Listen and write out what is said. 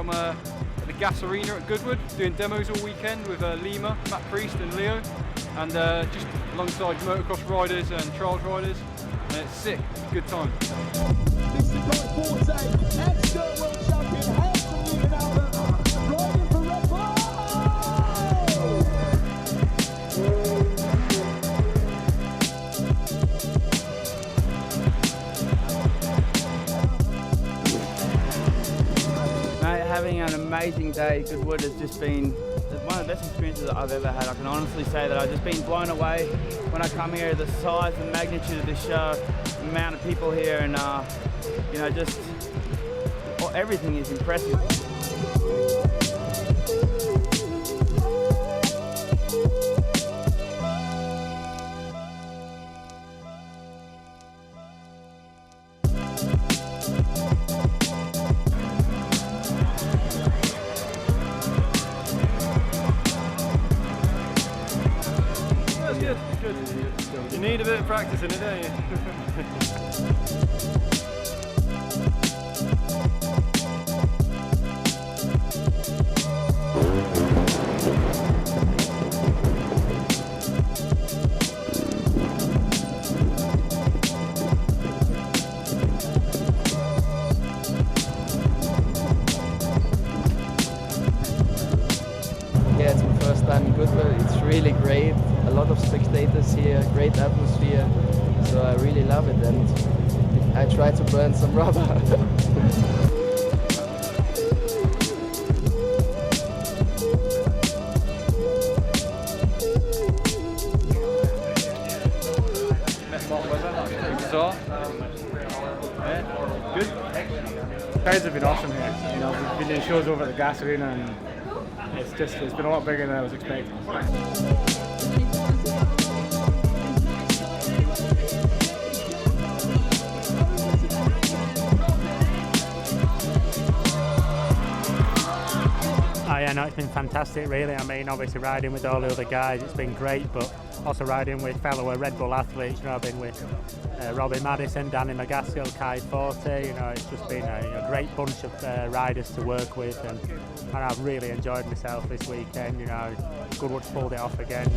I'm at the GAS Arena at Goodwood doing demos all weekend with Lima, Matt Priest and Leo, and just alongside motocross riders and trials riders, and it's sick, good time. This is Forte, ex-world champion, hails from Leaving Albert, riding for Red Bull! Having an amazing day at Goodwood has just been one of the best experiences that I've ever had. I can honestly say that I've just been blown away when I come here, the size and magnitude of this show, the amount of people here, and you know, just everything is impressive. Good. You need a bit of practice in it, don't you? Yeah, it's my first time in Goodwood. It's really great. A lot of spectators here, great atmosphere. So I really love it, and I try to burn some rubber. Good. Crowds have been awesome here. You know, we've been doing shows over at the GAS Arena, and it's been a lot bigger than I was expecting. Yeah, no, it's been fantastic really. I mean, obviously riding with all the other guys, it's been great, but also riding with fellow Red Bull athletes. You know, I've been with Robbie Madison, Danny McGaskill, Kai Forte. You know, it's just been a great bunch of riders to work with, and I've really enjoyed myself this weekend. You know, Goodwood's pulled it off again.